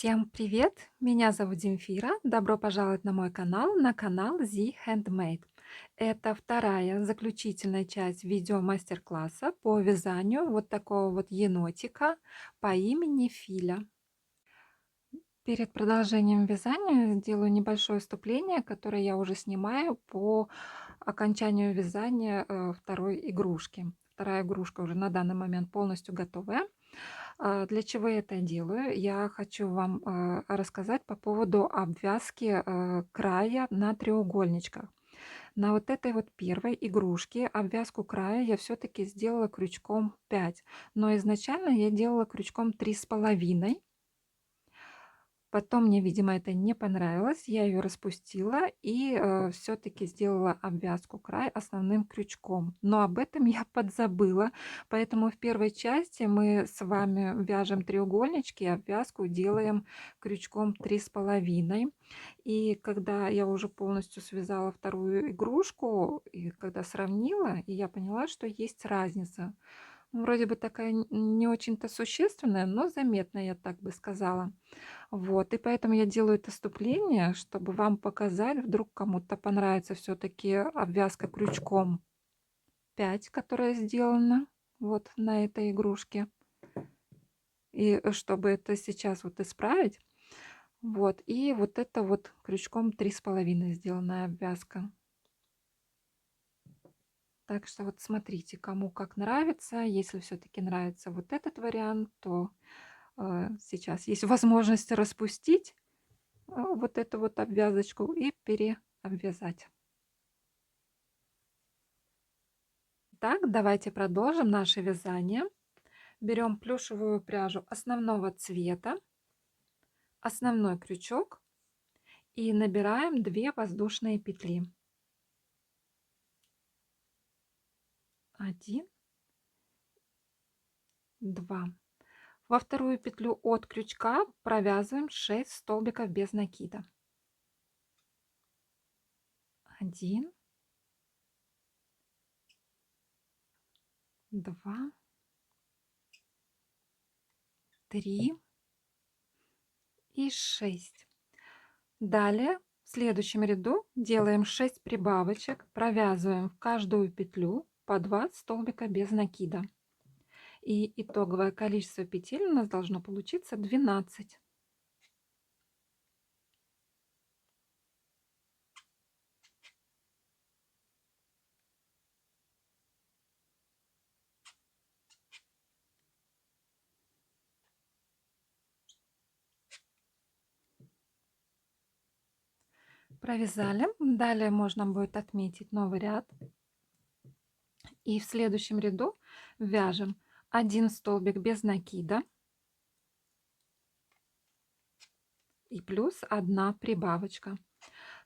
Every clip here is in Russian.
Всем привет! Меня зовут Земфира. Добро пожаловать на канал Z Handmade. Это вторая заключительная часть видео мастер-класса по вязанию вот такого вот енотика по имени Филя. Перед продолжением вязания сделаю небольшое вступление, которое я уже снимаю по окончанию вязания второй игрушки. Вторая игрушка уже на данный момент полностью готовая. Для чего я это делаю? Я хочу вам рассказать по поводу обвязки края на треугольничках. На вот этой вот первой игрушке обвязку края я все-таки сделала крючком 5, но изначально я делала крючком 3,5. Потом мне, видимо, это не понравилось, я ее распустила и все-таки сделала обвязку край основным крючком. Но об этом я подзабыла, поэтому в первой части мы с вами вяжем треугольнички, обвязку делаем крючком 3,5. И когда я уже полностью связала вторую игрушку, и когда сравнила, и я поняла, что есть разница. Вроде бы такая не очень-то существенная, но заметная, я так бы сказала. Вот, и поэтому я делаю это вступление, чтобы вам показать, вдруг кому-то понравится все-таки обвязка крючком 5, которая сделана вот на этой игрушке. И чтобы это сейчас вот исправить, вот, и вот это вот крючком 3,5 сделанная обвязка. Так что вот смотрите, кому как нравится. Если все-таки нравится вот этот вариант, то сейчас есть возможность распустить вот эту вот обвязочку и переобвязать. Так, давайте продолжим наше вязание. Берем плюшевую пряжу основного цвета, основной крючок и набираем 2 воздушные петли. 1, 2. Во вторую петлю от крючка провязываем 6 столбиков без накида. 1, 2, 3 и 6. Далее в следующем ряду делаем 6 прибавочек, провязываем в каждую петлю по 2 столбика без накида. И итоговое количество петель у нас должно получиться 12. Провязали. Далее можно будет отметить новый ряд. И в следующем ряду вяжем 1 столбик без накида и плюс 1 прибавочка.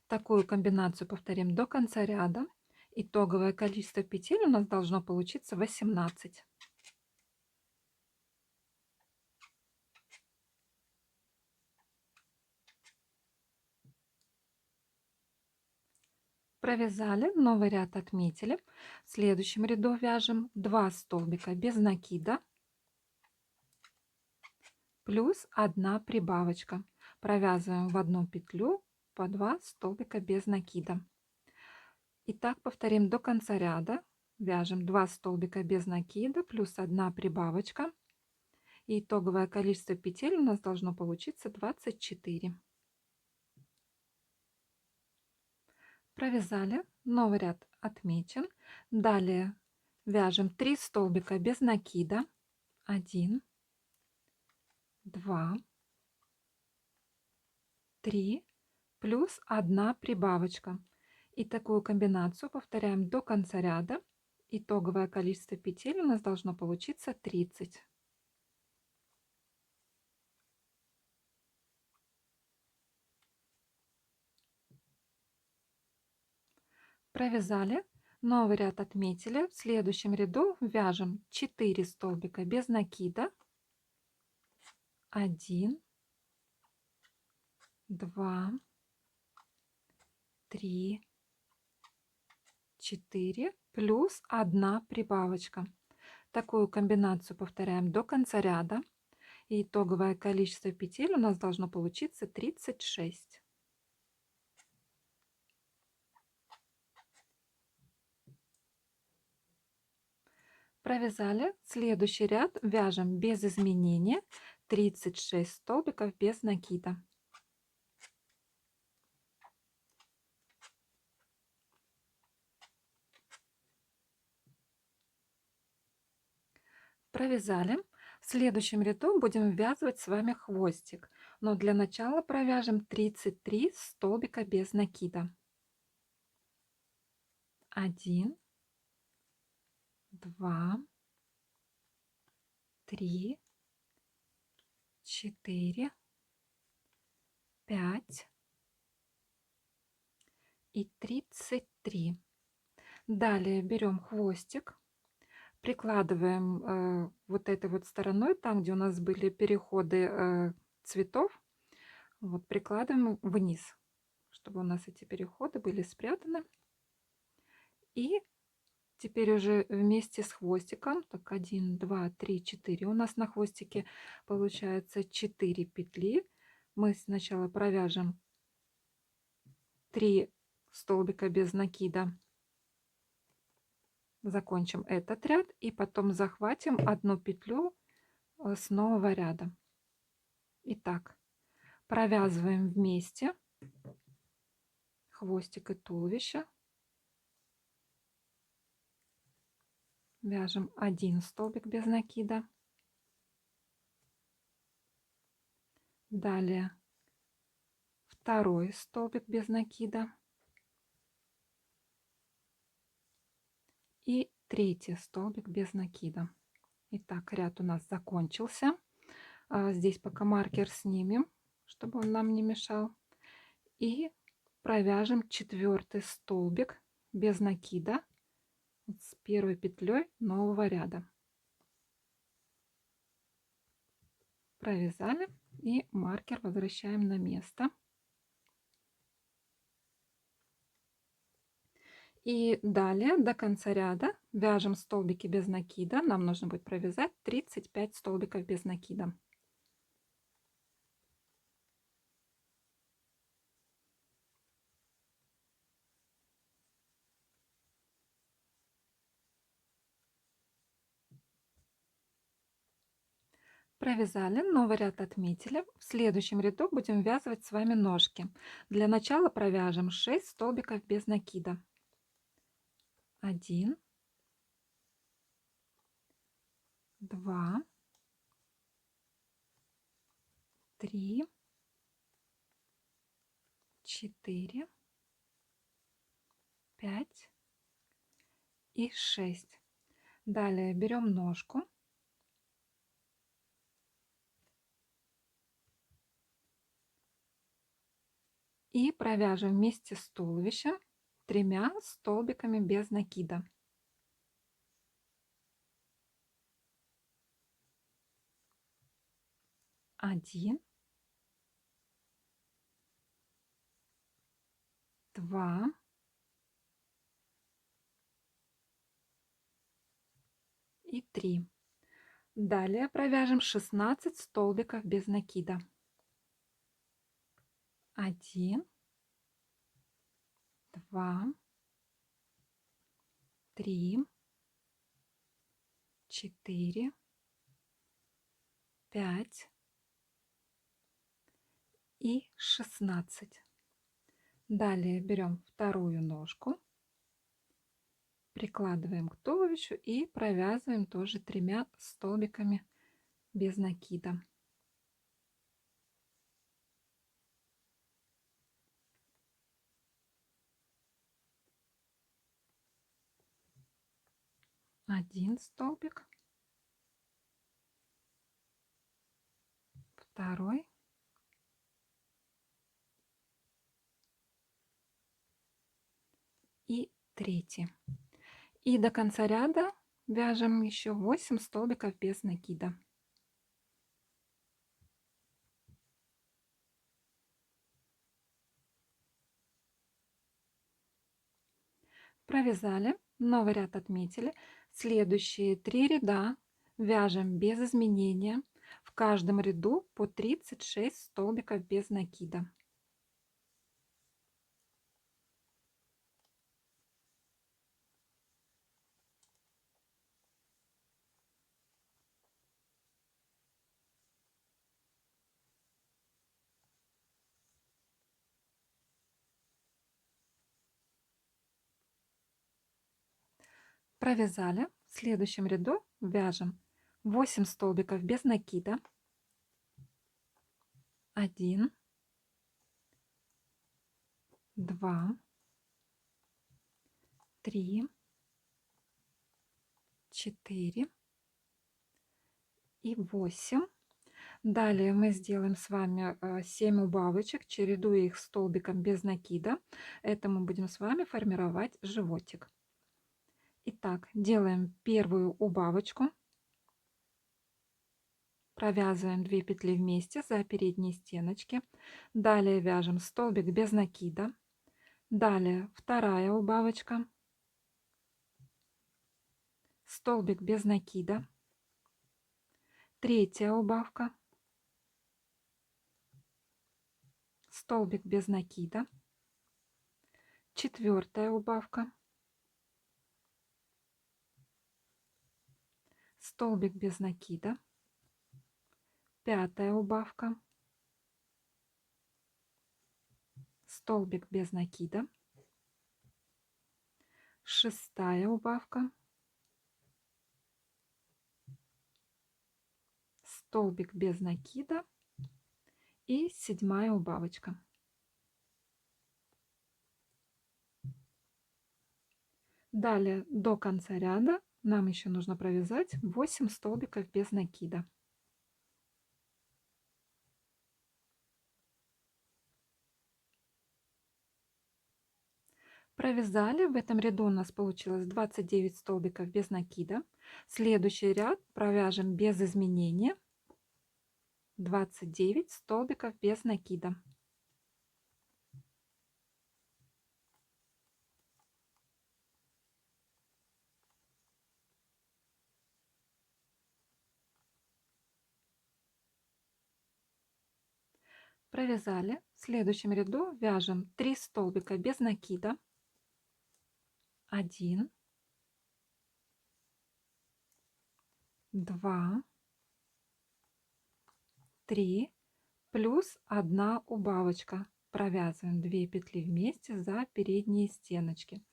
Такую комбинацию повторим до конца ряда. Итоговое количество петель у нас должно получиться 18. Провязали, новый ряд отметили. В следующем ряду вяжем 2 столбика без накида плюс 1 прибавочка. Провязываем в одну петлю по 2 столбика без накида. И так повторим до конца ряда. Вяжем 2 столбика без накида плюс 1 прибавочка. И итоговое количество петель у нас должно получиться 24. Провязали, новый ряд отмечен. Далее вяжем 3 столбика без накида. 1, 2, 3 плюс 1 прибавочка. И такую комбинацию повторяем до конца ряда. Итоговое количество петель у нас должно получиться 30. Провязали, новый ряд отметили. В следующем ряду вяжем 4 столбика без накида. 1, 2, 3, 4 плюс 1 прибавочка. Такую комбинацию повторяем до конца ряда. И итоговое количество петель у нас должно получиться 36. Провязали. Следующий ряд вяжем без изменения 36 столбиков без накида. Провязали. В следующем ряду будем ввязывать с вами хвостик, но для начала провяжем 33 столбика без накида. 1, 2, 3, 4, 5 и 33. Далее берем хвостик, прикладываем вот этой вот стороной, там, где у нас были переходы цветов, вот прикладываем вниз, чтобы у нас эти переходы были спрятаны. И теперь уже вместе с хвостиком, так 1, 2, 3, 4, у нас на хвостике получается 4 петли. Мы сначала провяжем 3 столбика без накида, закончим этот ряд и потом захватим одну петлю с нового ряда. Итак, провязываем вместе хвостик и туловище, вяжем 1 столбик без накида, далее 2 столбик без накида и 3 столбик без накида. Итак, ряд у нас закончился. Здесь пока маркер снимем, чтобы он нам не мешал, и провяжем 4 столбик без накида с первой петлей нового ряда. Провязали и маркер возвращаем на место. И далее до конца ряда вяжем столбики без накида. Нам нужно будет провязать 35 столбиков без накида. Провязали, новый ряд отметили. В следующем ряду будем вязывать с вами ножки. Для начала провяжем 6 столбиков без накида. 1, 2, 3, 4, 5 и 6. Далее берем ножку, и провяжем вместе с туловищем 3 столбиками без накида. 1, 2, 3. Далее провяжем 16 столбиков без накида. 1, 2, 3, 4, 5 и 16. Далее берем вторую ножку, прикладываем к туловищу и провязываем тоже 3 столбиками без накида. 1 столбик, 2 и 3. И до конца ряда вяжем еще 8 столбиков без накида. Провязали, новый ряд отметили. Следующие 3 ряда вяжем без изменения. В каждом ряду по 36 столбиков без накида. Провязали. В следующем ряду вяжем 8 столбиков без накида. 1, 2, 3, 4 и 8. Далее мы сделаем с вами 7 убавочек, чередуя их столбиком без накида. Это мы будем с вами формировать животик. Итак, делаем первую убавочку. Провязываем 2 петли вместе за передние стеночки. Далее вяжем столбик без накида. Далее вторая убавочка. Столбик без накида. Третья убавка. Столбик без накида. Четвертая убавка. Столбик без накида. Пятая убавка. Столбик без накида. Шестая убавка. Столбик без накида. И седьмая убавочка. Далее до конца ряда нам еще нужно провязать 8 столбиков без накида. Провязали. В этом ряду у нас получилось 29 столбиков без накида. Следующий ряд провяжем без изменения 29 столбиков без накида. Провязали. В следующем ряду вяжем 3 столбика без накида. 1, 2, 3, плюс 1 убавочка. Провязываем 2 петли вместе за передние стеночки.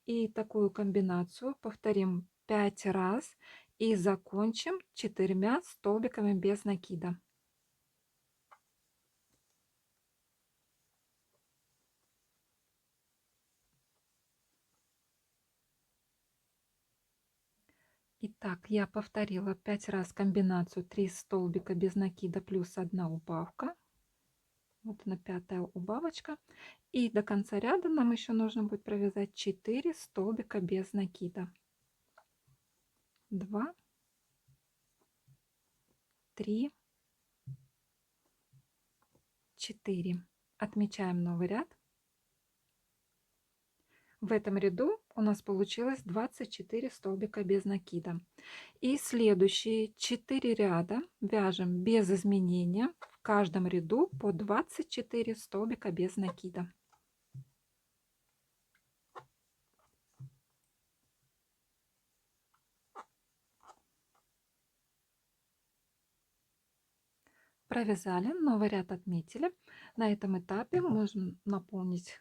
И такую комбинацию повторим 5 раз и закончим 4 столбиками без накида. Итак, я повторила 5 раз комбинацию 3 столбика без накида плюс 1 убавка. Вот она, пятая убавочка. И до конца ряда нам еще нужно будет провязать 4 столбика без накида. 2, 3, 4. Отмечаем новый ряд. В этом ряду у нас получилось 24 столбика без накида. И следующие 4 ряда вяжем без изменения. В каждом ряду по 24 столбика без накида. Провязали, новый ряд отметили. На этом этапе можем наполнить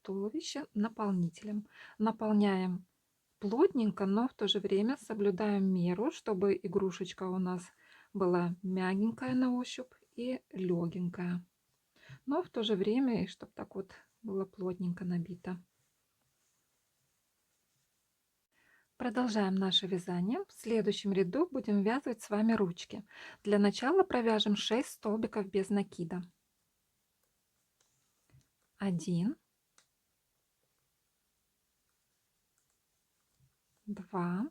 туловище наполнителем. Наполняем плотненько, но в то же время соблюдаем меру, чтобы игрушечка у нас была мягенькая на ощупь и легенькая. Но в то же время, и чтобы так вот было плотненько набито. Продолжаем наше вязание. В следующем ряду будем вязать с вами ручки. Для начала провяжем 6 столбиков без накида. 1, 2,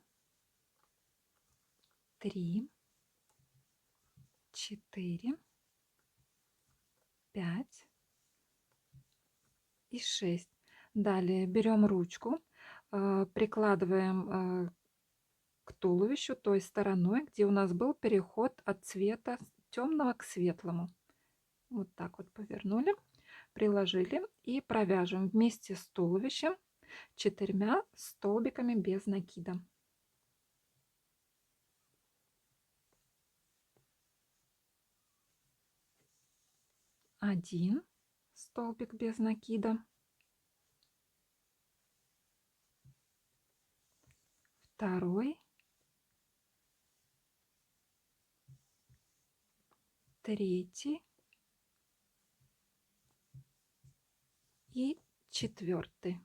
3, 4, 5 и 6. Далее берем ручку, прикладываем к туловищу той стороной, где у нас был переход от цвета темного к светлому. Вот так вот повернули, приложили и провяжем вместе с туловищем 4 столбиками без накида. 1 столбик без накида, 2, 3 и 4.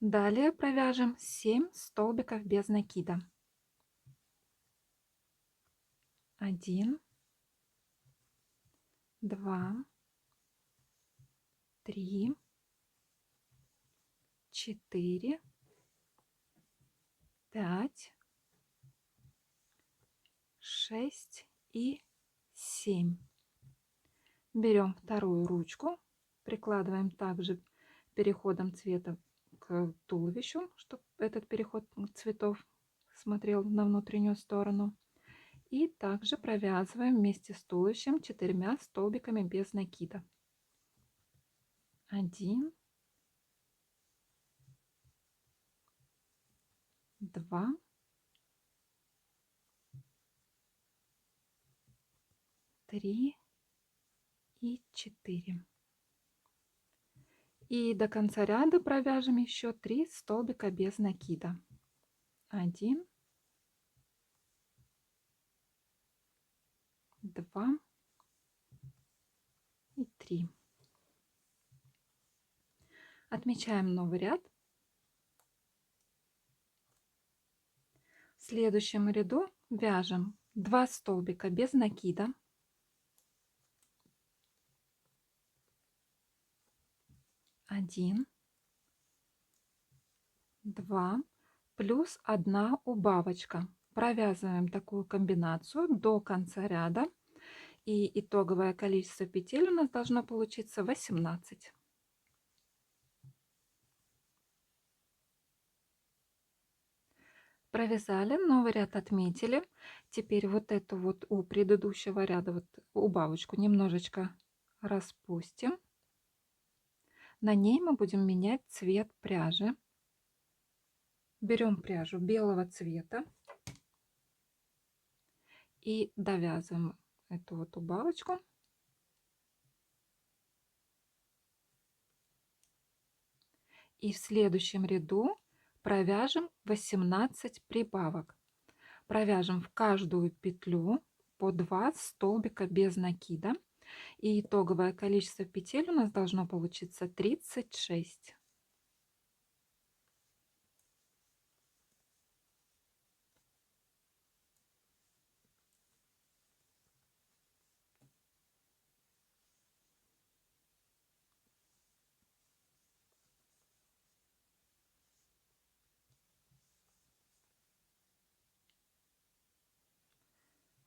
Далее провяжем 7 столбиков без накида. 1, 2, 3, 4, 5, 6 и 7. Берем вторую ручку, прикладываем также переходом цвета к туловищу, чтобы этот переход цветов смотрел на внутреннюю сторону. И также провязываем вместе с туловищем 4 столбиками без накида. 1, 2, 3 и 4. И до конца ряда провяжем еще 3 столбика без накида. 1, 2 и 3. Отмечаем новый ряд. В следующем ряду вяжем 2 столбика без накида. 1, 2 плюс 1 убавочка. Провязываем такую комбинацию до конца ряда. И итоговое количество петель у нас должно получиться 18. Провязали, новый ряд отметили. Теперь вот эту вот у предыдущего ряда вот убавочку немножечко распустим. На ней мы будем менять цвет пряжи. Берем пряжу белого цвета и довязываем эту вот убавочку. И в следующем ряду провяжем 18 прибавок. Провяжем в каждую петлю по 2 столбика без накида. И итоговое количество петель у нас должно получиться 36.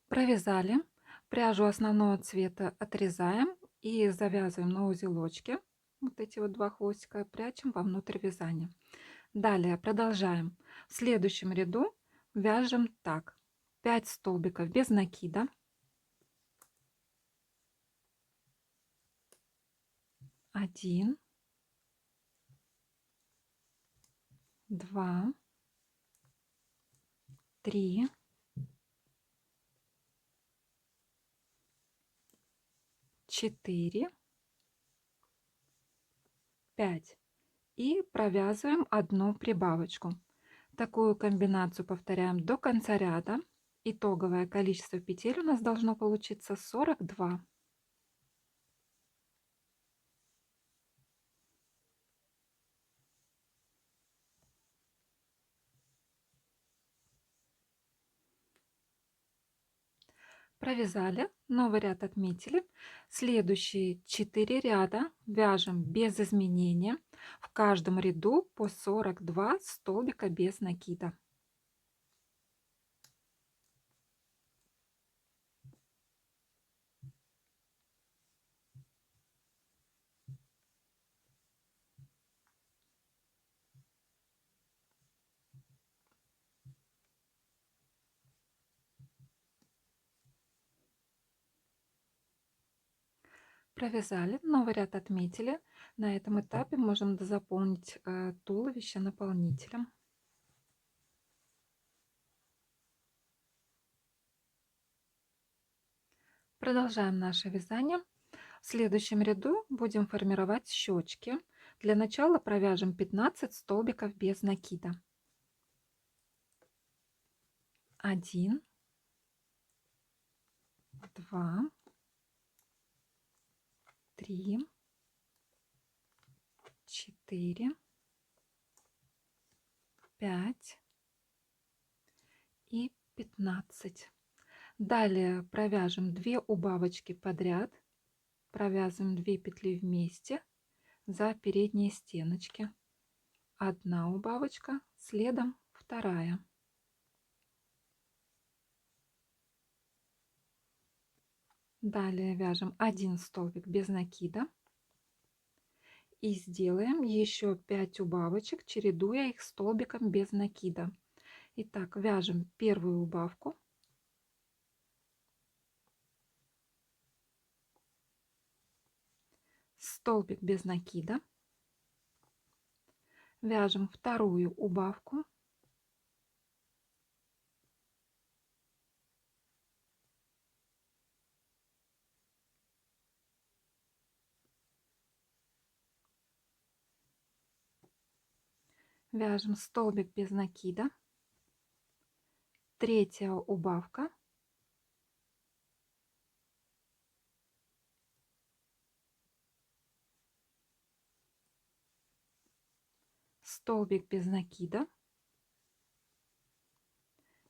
Провязали. Пряжу основного цвета отрезаем и завязываем на узелочки. Вот эти вот 2 хвостика прячем вовнутрь вязания. Далее продолжаем. В следующем ряду вяжем так. 5 столбиков без накида. 1, 2, 3, 4, 5. И провязываем одну прибавочку. Такую комбинацию повторяем до конца ряда. Итоговое количество петель у нас должно получиться 42. Провязали, новый ряд отметили. Следующие 4 ряда вяжем без изменения. В каждом ряду по 42 столбика без накида. Провязали, новый ряд отметили. На этом этапе можем дозаполнить туловище наполнителем. Продолжаем наше вязание. В следующем ряду будем формировать щечки. Для начала провяжем 15 столбиков без накида. 1, 2, 3, 4, 5 и 15. Далее провяжем 2 убавочки подряд, провязываем 2 петли вместе за передние стеночки. 1 убавочка, следом 2. Далее вяжем 1 столбик без накида и сделаем еще 5 убавочек, чередуя их столбиком без накида. Итак, вяжем первую убавку, столбик без накида, вяжем вторую убавку, вяжем столбик без накида, третья убавка, столбик без накида,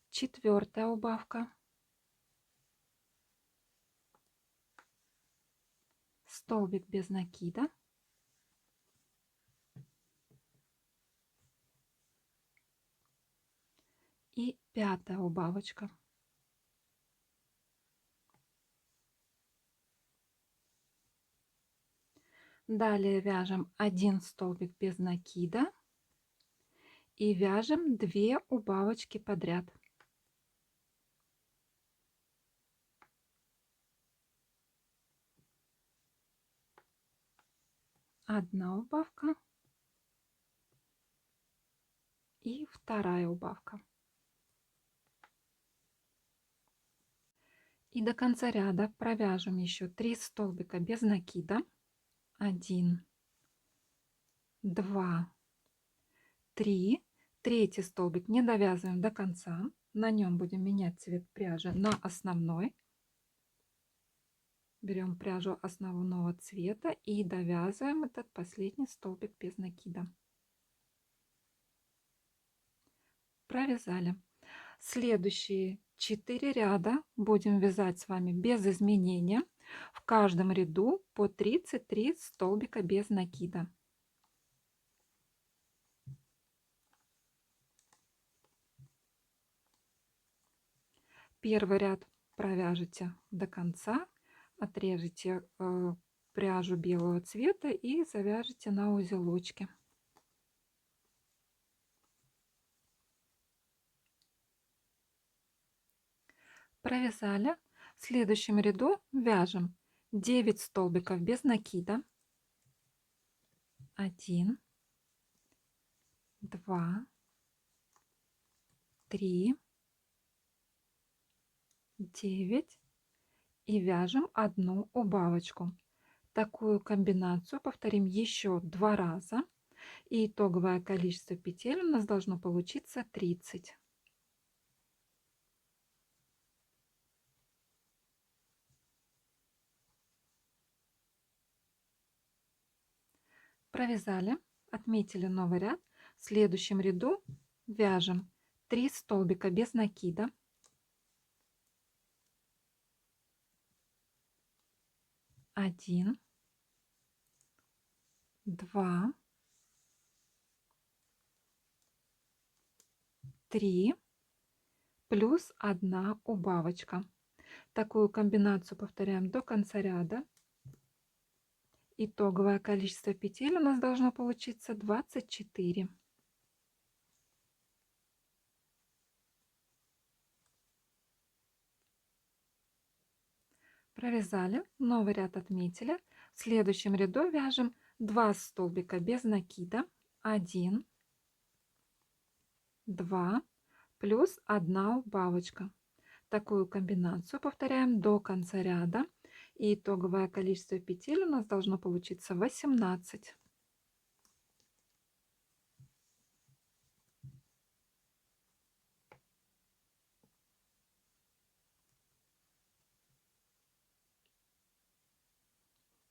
четвертая убавка, столбик без накида, и 5 убавочка. Далее вяжем 1 столбик без накида и вяжем 2 убавочки подряд. Одна убавка и 2 убавка. И до конца ряда провяжем еще 3 столбика без накида. 1, 2, 3. Третий столбик не довязываем до конца. На нем будем менять цвет пряжи на основной. Берем пряжу основного цвета и довязываем этот последний столбик без накида. Провязали. Следующие 4 ряда будем вязать с вами без изменения. В каждом ряду по 33 столбика без накида. Первый ряд провяжите до конца, отрежете пряжу белого цвета и завяжите на узелочки. Провязали. В следующем ряду вяжем 9 столбиков без накида. 1, 2, 3, 9 и вяжем 1 убавочку. Такую комбинацию повторим еще 2 раза. И итоговое количество петель у нас должно получиться 30. Провязали, отметили новый ряд. В следующем ряду вяжем 3 столбика без накида. 1, 2, 3 плюс 1 убавочка. Такую комбинацию повторяем до конца ряда. Итоговое количество петель у нас должно получиться 24. Провязали, новый ряд отметили. В следующем ряду вяжем 2 столбика без накида. 1, 2 плюс 1 убавочка. Такую комбинацию повторяем до конца ряда. И итоговое количество петель у нас должно получиться 18.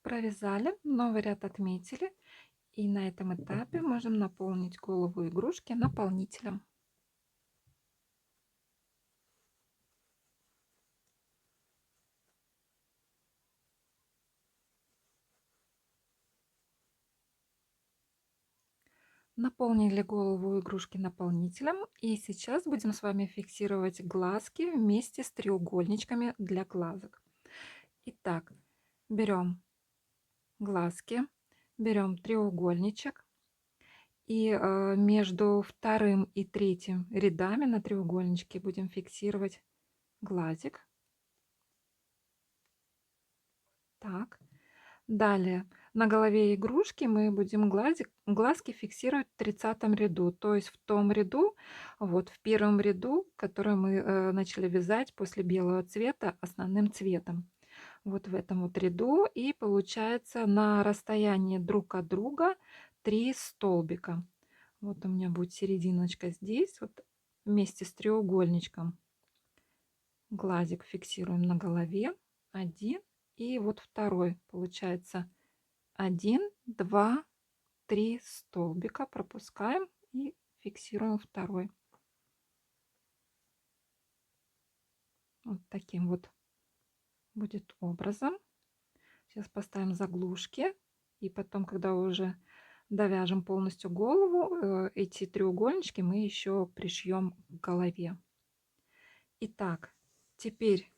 Провязали, новый ряд отметили. И на этом этапе можем наполнить голову игрушки наполнителем. Наполнили голову игрушки наполнителем. И сейчас будем с вами фиксировать глазки вместе с треугольничками для глазок. Итак, берем глазки, берем треугольничек. И между вторым и третьим рядами на треугольничке будем фиксировать глазик. Так. Далее на голове игрушки мы будем глазки фиксировать в 30 ряду, то есть в том ряду, вот в первом ряду, который мы начали вязать после белого цвета основным цветом. Вот в этом вот ряду, и получается на расстоянии друг от друга 3 столбика. Вот у меня будет серединочка здесь, вот вместе с треугольничком. Глазик фиксируем на голове, 1, и вот второй получается 1, 2, 3 столбика пропускаем и фиксируем второй. Вот таким вот будет образом. Сейчас поставим заглушки, и потом, когда уже довяжем полностью голову, эти треугольнички мы еще пришьем к голове. Итак, теперь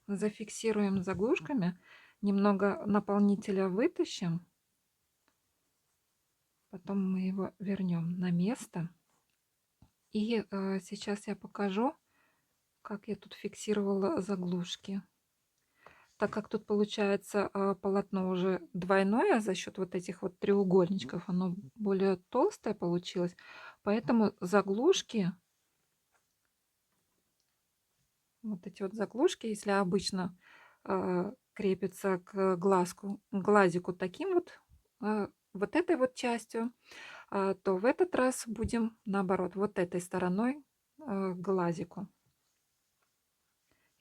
зафиксируем заглушками, немного наполнителя вытащим, потом мы его вернем на место. И сейчас я покажу, как я тут фиксировала заглушки. Так как тут получается полотно уже двойное за счет вот этих вот треугольничков, оно более толстое получилось, поэтому заглушки, вот эти вот заглушки, если обычно крепится к глазику таким вот, вот этой вот частью, то в этот раз будем наоборот, вот этой стороной к глазику.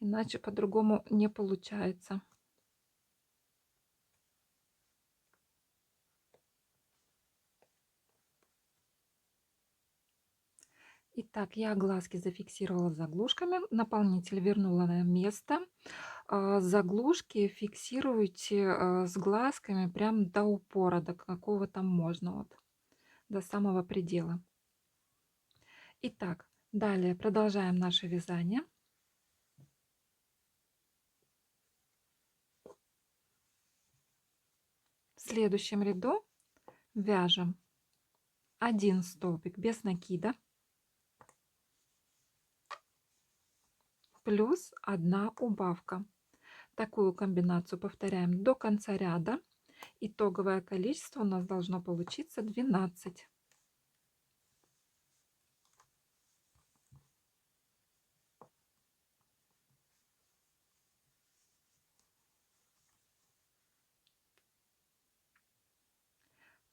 Иначе по-другому не получается. Итак, я глазки зафиксировала заглушками, наполнитель вернула на место. Заглушки фиксируйте с глазками прям до упора, до какого там можно, вот, до самого предела. Итак, далее продолжаем наше вязание. В следующем ряду вяжем 1 столбик без накида плюс 1 убавка. Такую комбинацию повторяем до конца ряда. Итоговое количество у нас должно получиться 12.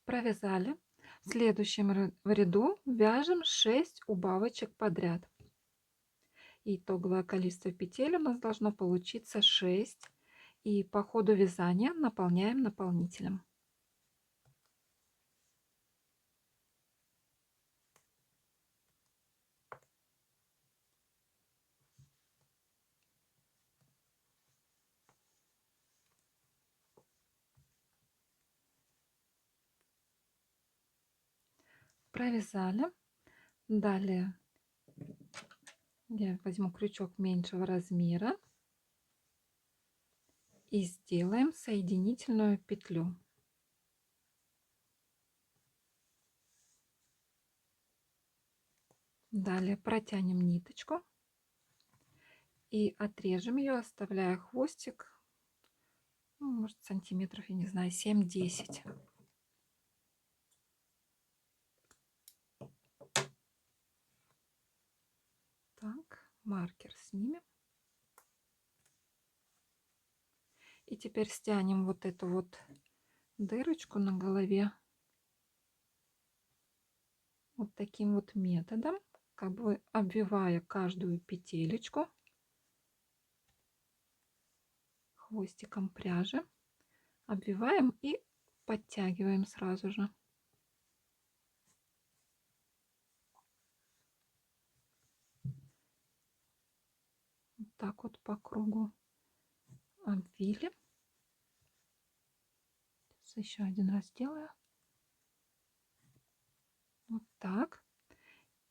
Провязали. В следующем ряду вяжем 6 убавочек подряд. Итоговое количество петель у нас должно получиться 6. И по ходу вязания наполняем наполнителем. Провязали. Далее я возьму крючок меньшего размера и сделаем соединительную петлю. Далее протянем ниточку и отрежем ее, оставляя хвостик Ну, может, сантиметров, я не знаю, 7-10. Так, маркер снимем. И теперь стянем вот эту вот дырочку на голове вот таким вот методом, как бы обвивая каждую петелечку хвостиком пряжи. Обвиваем и подтягиваем сразу же. Вот так вот по кругу обвили. Сейчас еще один раз делаю. Вот так.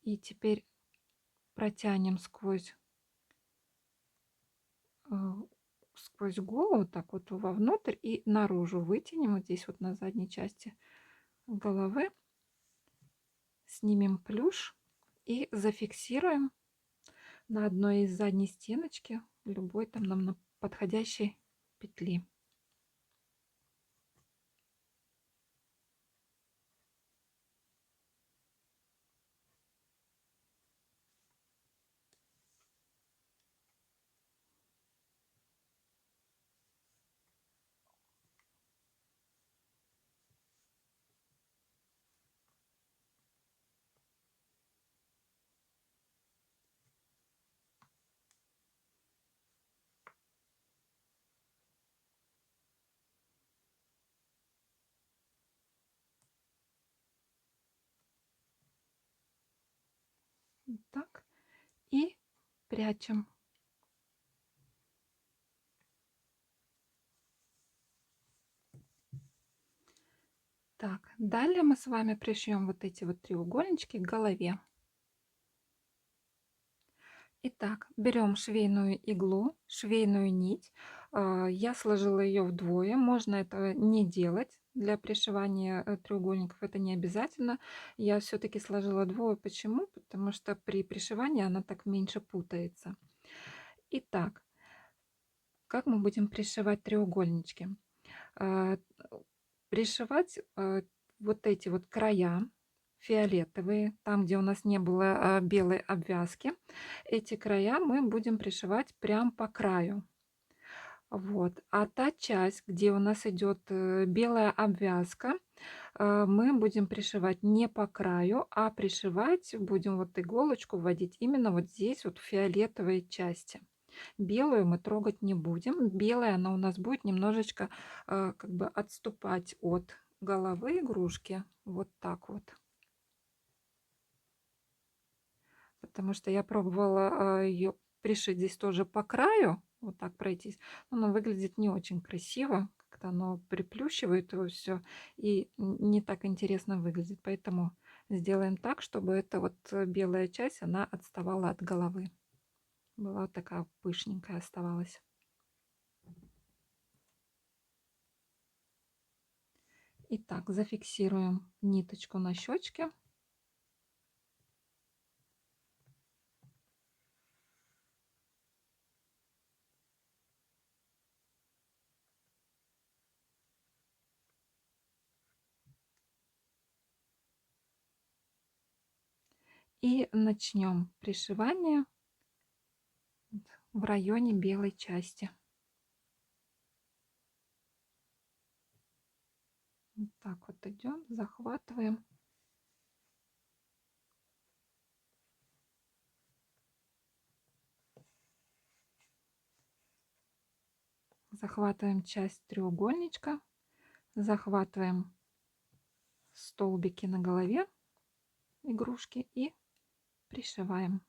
И теперь протянем э, сквозь голову, так вот вовнутрь и наружу вытянем, вот здесь вот на задней части головы, снимем плюш и зафиксируем на одной из задней стеночки любой там нам на подходящей петли. Вот так. И прячем. Так, далее мы с вами пришьем вот эти вот треугольнички к голове. Итак, берем швейную иглу, швейную нить. Я сложила ее вдвое. Можно этого не делать для пришивания треугольников. Это не обязательно. Я все-таки сложила вдвое. Почему? Потому что при пришивании она так меньше путается. Итак, как мы будем пришивать треугольнички? А, Пришивать вот эти вот края фиолетовые, там, где у нас не было белой обвязки, эти края мы будем пришивать прям по краю. Вот. А та часть, где у нас идет белая обвязка, мы будем пришивать не по краю, а пришивать будем вот иголочку вводить именно вот здесь, вот в фиолетовой части. Белую мы трогать не будем. Белая она у нас будет немножечко как бы отступать от головы игрушки. Вот так вот. Потому что я пробовала ее пришить здесь тоже по краю, вот так пройтись. Но оно выглядит не очень красиво. Как-то оно приплющивает его все и не так интересно выглядит. Поэтому сделаем так, чтобы эта вот белая часть, она отставала от головы. Была вот такая пышненькая оставалась. Итак, зафиксируем ниточку на щечке. И начнем пришивание в районе белой части. Вот так вот идем, захватываем. Захватываем часть треугольничка, захватываем столбики на голове игрушки и пришиваем.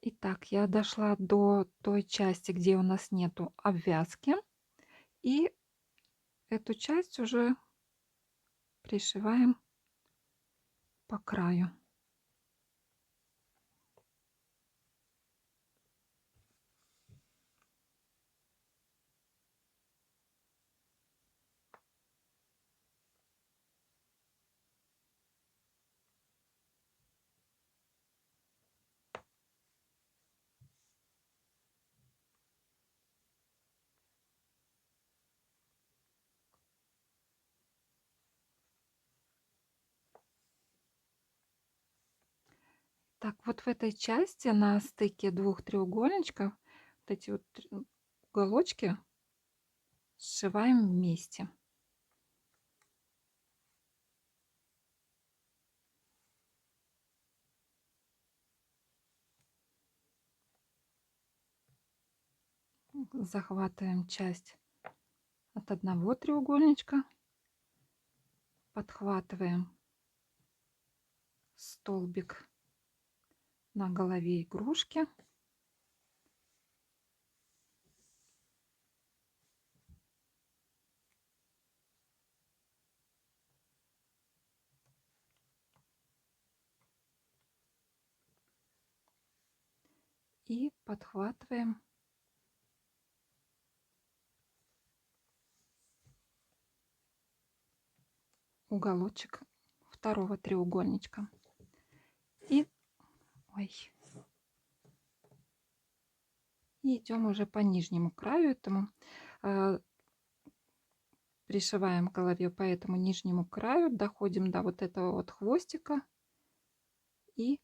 Итак, я дошла до той части, где у нас нету обвязки, и эту часть уже пришиваем по краю. Так, вот в этой части на стыке двух треугольничков вот эти вот уголочки сшиваем вместе. Захватываем часть от одного треугольничка, подхватываем столбик на голове игрушки и подхватываем уголочек второго треугольничка. И, ой, и идем уже по нижнему краю этому. Пришиваем к голове по этому нижнему краю, доходим до вот этого вот хвостика и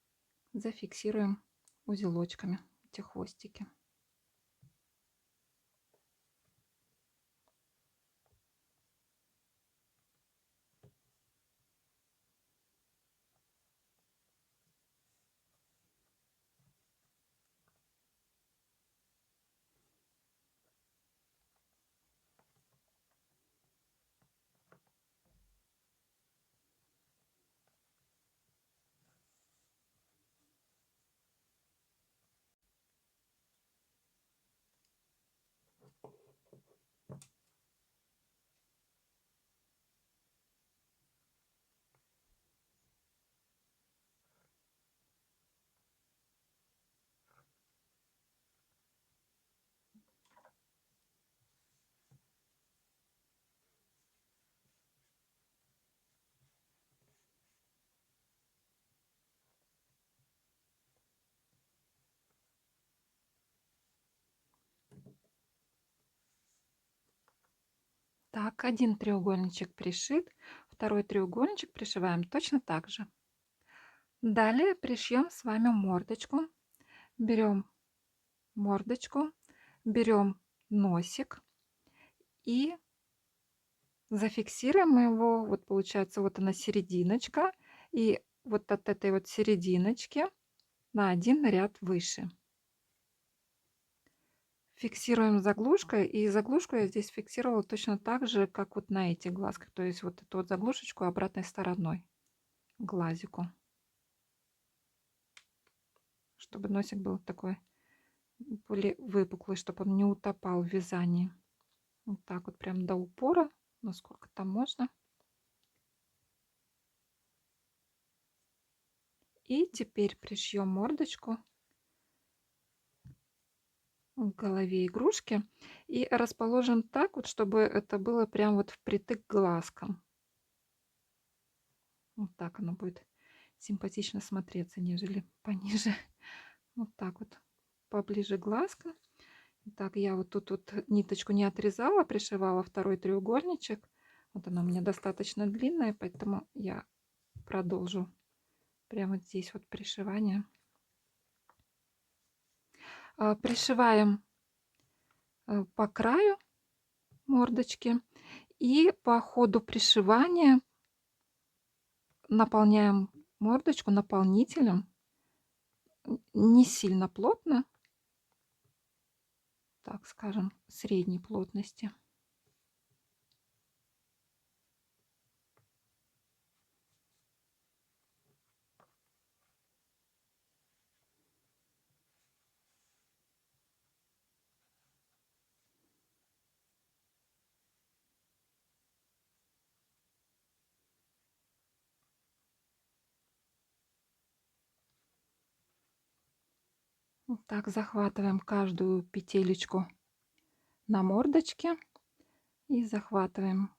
зафиксируем узелочками эти хвостики. Так, один треугольничек пришит, второй треугольничек пришиваем точно так же. Далее пришьем с вами мордочку. Берем мордочку, берем носик и зафиксируем его. Вот получается, вот она серединочка. И вот от этой вот серединочки на один ряд выше. Фиксируем заглушкой. И заглушку я здесь фиксировала точно так же, как вот на этих глазках. То есть вот эту вот заглушечку обратной стороной к глазику. Чтобы носик был такой более выпуклый, чтобы он не утопал в вязании. Вот так вот прям до упора, насколько там можно. И теперь пришьем мордочку к голове игрушки и расположим так вот, чтобы это было прям вот впритык к глазкам. Вот так оно будет симпатично смотреться, нежели пониже. Вот так вот, поближе к глазкам. Так, я вот тут вот ниточку не отрезала, пришивала второй треугольничек. Вот она у меня достаточно длинная, поэтому я продолжу прямо здесь вот пришивание. Пришиваем по краю мордочки и по ходу пришивания наполняем мордочку наполнителем, не сильно плотно, так скажем, средней плотности. Вот так захватываем каждую петелечку на мордочке и захватываем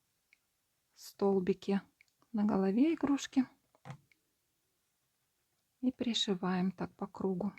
столбики на голове игрушки и пришиваем так по кругу.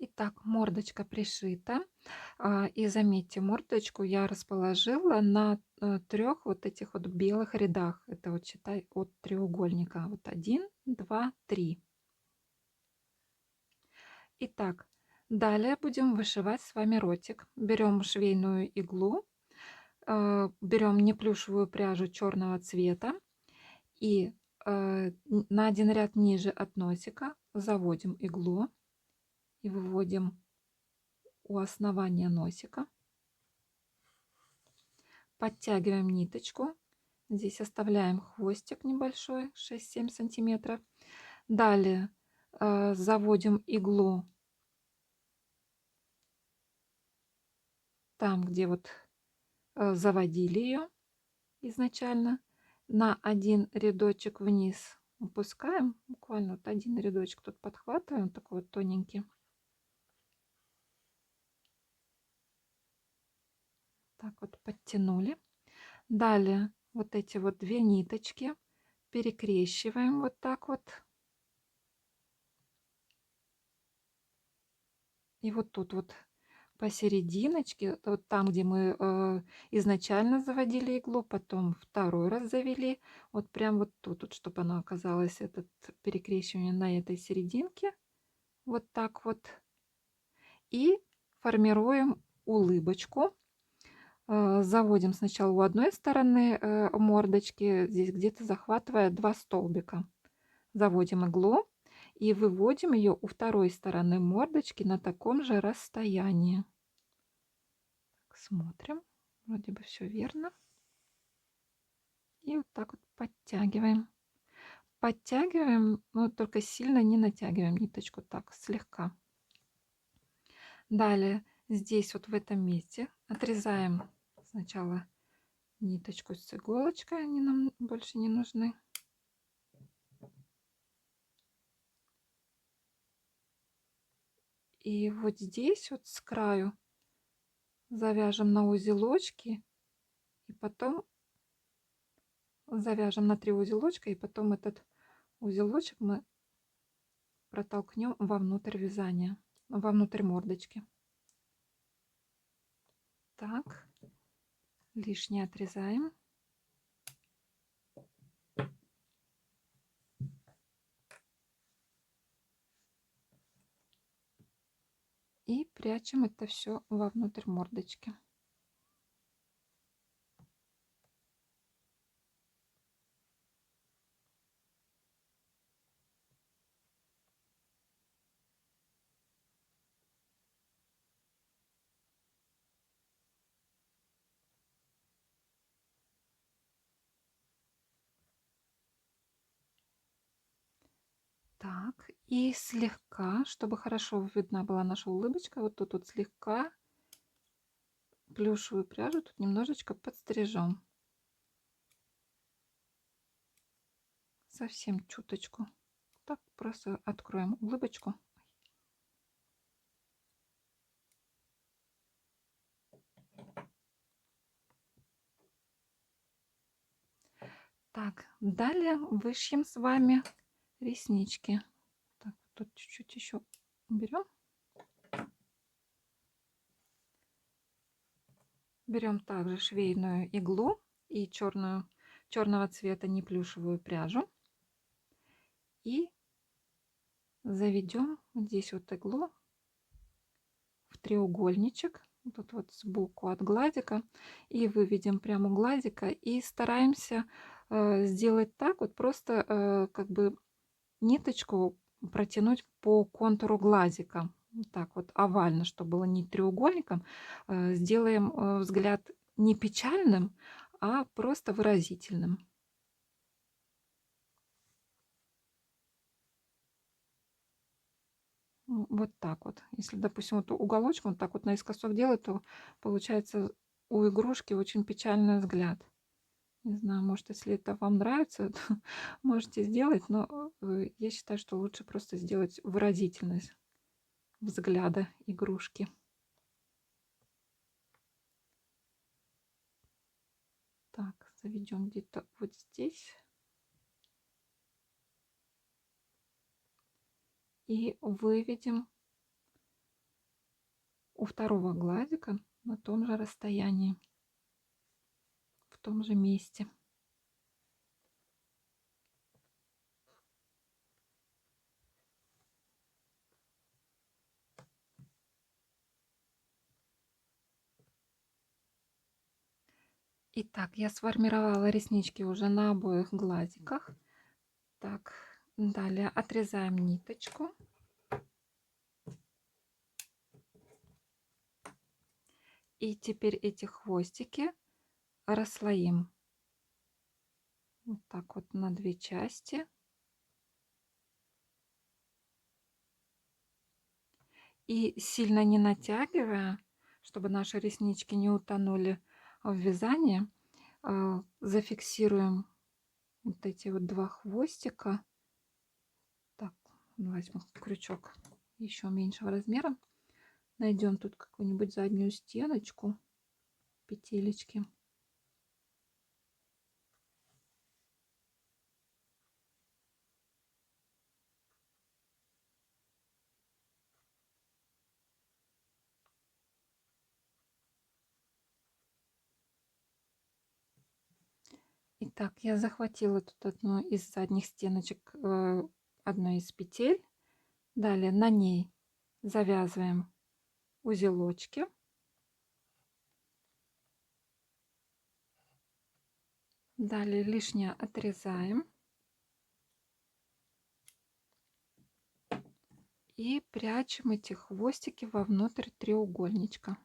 Итак, мордочка пришита. И заметьте, мордочку я расположила на 3 вот этих вот белых рядах. Это вот считай от треугольника. Вот 1, 2, 3. Итак, далее будем вышивать с вами ротик. Берем швейную иглу, берем неплюшевую пряжу черного цвета и на один ряд ниже от носика заводим иглу и выводим у основания носика. Подтягиваем ниточку. Здесь оставляем хвостик небольшой, 6-7 сантиметров. Далее заводим иглу там, где вот заводили ее изначально. На один рядочек вниз опускаем. Буквально вот один рядочек тут подхватываем, такой вот тоненький. Так вот подтянули. Далее вот эти вот 2 ниточки перекрещиваем вот так вот. И вот тут вот посерединочке, вот там, где мы изначально заводили иглу, потом второй раз завели, вот прям вот тут, вот, чтобы оно оказалось, этот перекрещивание на этой серединке, вот так вот. И формируем улыбочку. Заводим сначала у одной стороны мордочки, здесь где-то захватывая 2 столбика. Заводим иглу и выводим ее у второй стороны мордочки на таком же расстоянии. Смотрим, вроде бы все верно. И вот так вот подтягиваем. Подтягиваем, но только сильно не натягиваем ниточку, так слегка. Далее здесь вот в этом месте отрезаем сначала ниточку с иголочкой, они нам больше не нужны. И вот здесь вот с краю завяжем на узелочки и потом завяжем на 3 узелочка, и потом этот узелочек мы протолкнем вовнутрь вязания, вовнутрь мордочки. Так, лишнее отрезаем. И прячем это все вовнутрь мордочки. Так, и слегка, чтобы хорошо видна была наша улыбочка, вот тут вот слегка плюшевую пряжу тут немножечко подстрижем. Совсем чуточку. Так, просто откроем улыбочку. Так, далее вышьем с вами реснички. Так, тут чуть-чуть еще берем. Берем также швейную иглу и черного цвета неплюшевую пряжу. И Заведем вот здесь вот иглу в треугольничек, вот тут вот сбоку от гладика, и выведем прямо у гладика, и стараемся сделать так вот, просто как бы ниточку протянуть по контуру глазика. Вот так вот овально, чтобы было не треугольником. Сделаем взгляд не печальным, а просто выразительным. Вот так вот. Если, допустим, вот уголочком вот так вот наискосок делать, то получается у игрушки очень печальный взгляд. Не знаю, может, если это вам нравится, то можете сделать, но я считаю, что лучше просто сделать выразительность взгляда игрушки. Так, заведем где-то вот здесь. И выведем у второго глазика на том же расстоянии, в том же месте. Итак, я сформировала реснички уже на обоих глазиках. Так, далее отрезаем ниточку. И теперь эти хвостики расслоим вот так вот на две части. И сильно не натягивая, чтобы наши реснички не утонули в вязании, зафиксируем вот эти вот два хвостика. Так, возьму крючок еще меньшего размера. Найдем тут какую-нибудь заднюю стеночку, петелечки. Итак, я захватила тут одну из задних стеночек, одной из петель. Далее на ней завязываем узелочки. Далее лишнее отрезаем. И прячем эти хвостики вовнутрь треугольничка.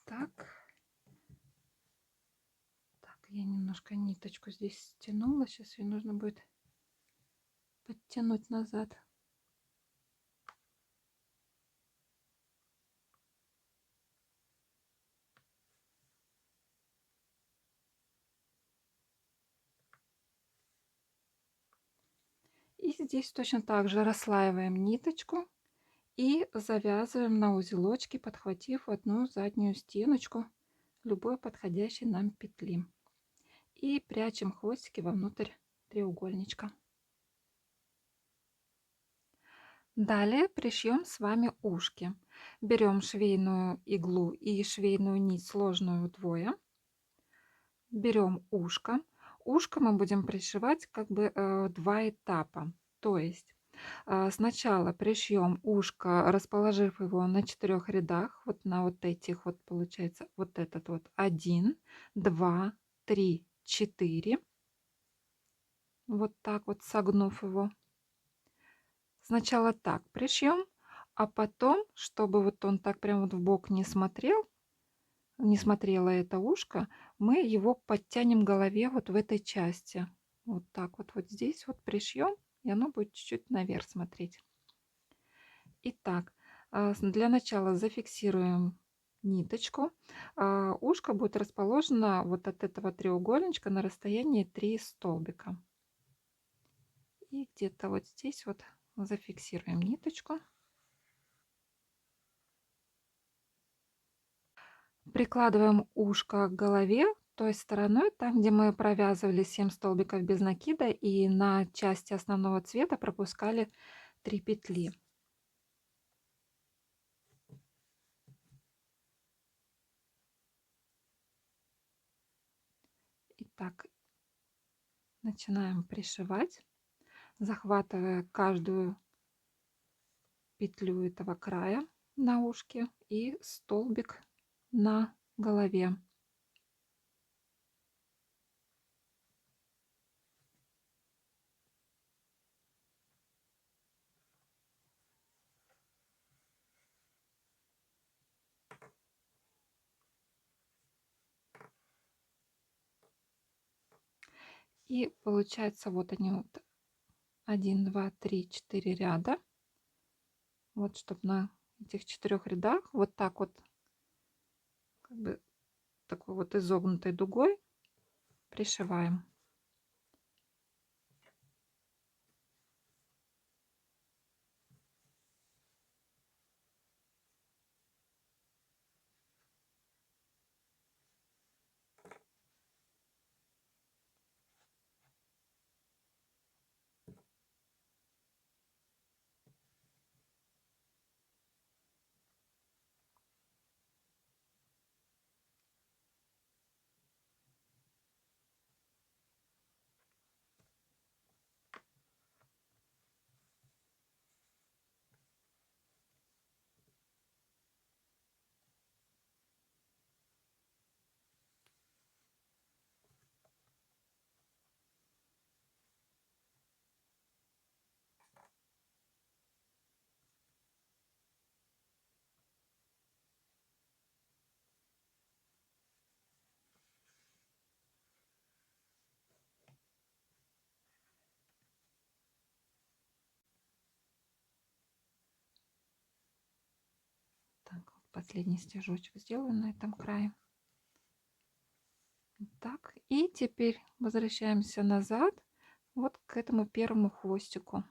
Так. Так, я немножко ниточку здесь стянула. Сейчас ее нужно будет подтянуть назад. И здесь точно так же расслаиваем ниточку и завязываем на узелочки, подхватив одну заднюю стеночку любой подходящей нам петли. И прячем хвостики вовнутрь треугольничка. Далее пришьем с вами ушки. Берем швейную иглу и швейную нить, сложную вдвое. Берем ушко. Ушко мы будем пришивать как бы два этапа. То есть сначала пришьем ушко, расположив его на 4 рядах, вот на вот этих вот, получается, вот этот вот 1, 2, 3, 4. Вот так вот согнув его. Сначала так пришьем, а потом, чтобы вот он так прям вот в бок не смотрел, не смотрело это ушко, мы его подтянем к голове вот в этой части. Вот так вот, вот здесь вот пришьем, и оно будет чуть-чуть наверх смотреть. Итак, для начала зафиксируем ниточку. Ушко будет расположено вот от этого треугольничка на расстоянии 3 столбика. И где-то вот здесь вот зафиксируем ниточку. Прикладываем ушко к голове той стороной, там, где мы провязывали 7 столбиков без накида и на части основного цвета пропускали 3 петли. Итак, начинаем пришивать, захватывая каждую петлю этого края на ушке и столбик на голове. И получается, вот они вот 1, 2, 3, 4 ряда. Вот, чтобы на этих 4 рядах вот так вот, как бы такой вот изогнутой дугой пришиваем. Так, вот последний стежочек сделаю на этом крае. Так, и теперь возвращаемся назад вот к этому первому хвостику.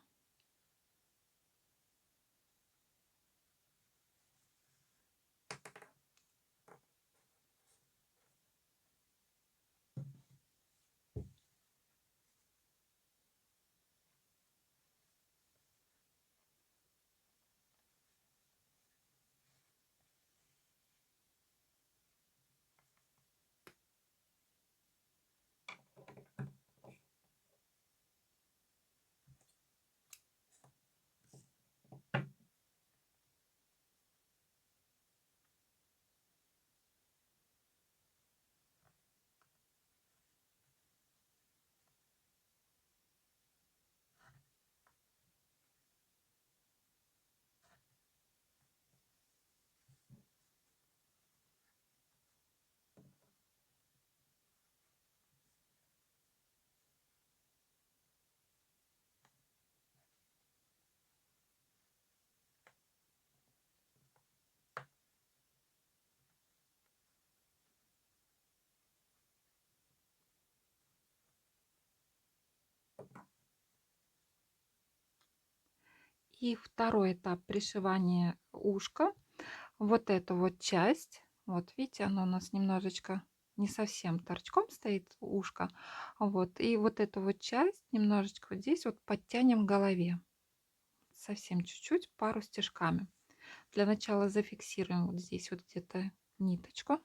И второй этап пришивания ушка. Вот эту вот часть, вот видите, оно у нас немножечко не совсем торчком стоит ушко. Вот, и вот эту вот часть немножечко вот здесь вот подтянем к голове. Совсем чуть-чуть, пару стежками. Для начала зафиксируем вот здесь вот где-то ниточку.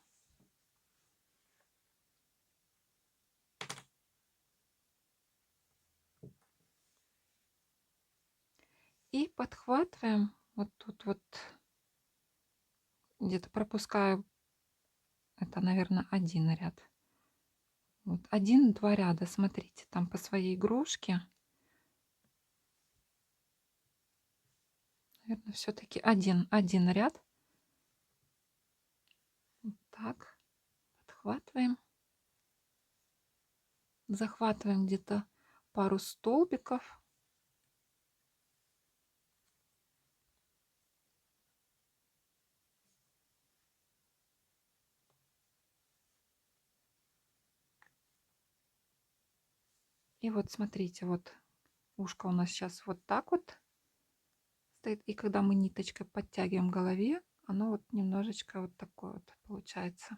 И подхватываем вот тут вот, где-то пропускаю, это, наверное, один ряд. Вот, 1-2 ряда, смотрите, там по своей игрушке. Наверное, все-таки один ряд. Вот так. Подхватываем. Захватываем где-то пару столбиков. И вот смотрите, вот ушко у нас сейчас вот так вот стоит. И когда мы ниточкой подтягиваем к голове, оно вот немножечко вот такое вот получается.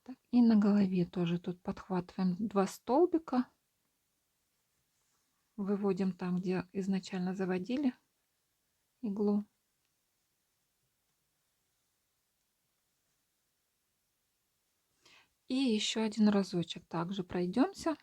Так, и на голове тоже тут подхватываем 2 столбика, выводим там, где изначально заводили иглу. И еще один разочек также пройдемся.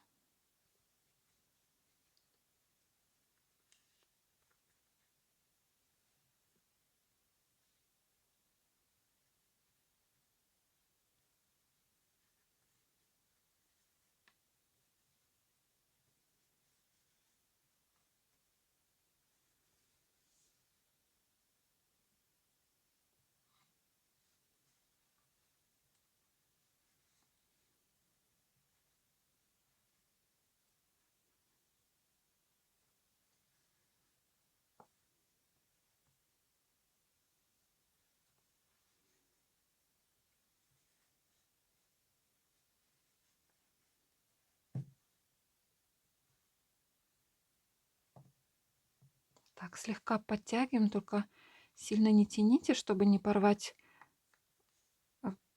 Так, слегка подтягиваем, только сильно не тяните, чтобы не порвать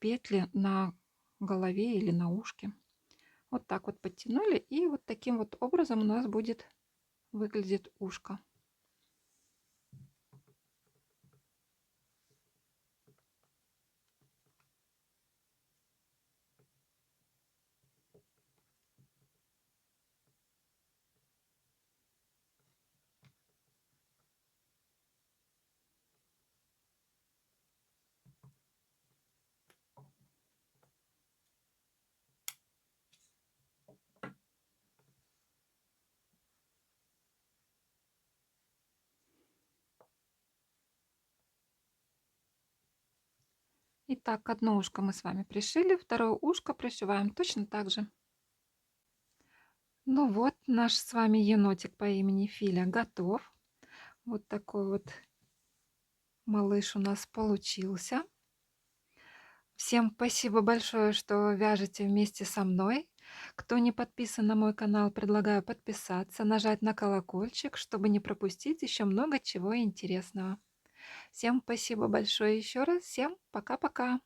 петли на голове или на ушке. Вот так вот подтянули, и вот таким вот образом у нас будет выглядеть ушко. Итак, одно ушко мы с вами пришили, второе ушко пришиваем точно так же. Ну вот, наш с вами енотик по имени Филя готов. Вот такой вот малыш у нас получился. Всем спасибо большое, что вяжете вместе со мной. Кто не подписан на мой канал, предлагаю подписаться, нажать на колокольчик, чтобы не пропустить еще много чего интересного. Всем спасибо большое еще раз. Всем пока-пока.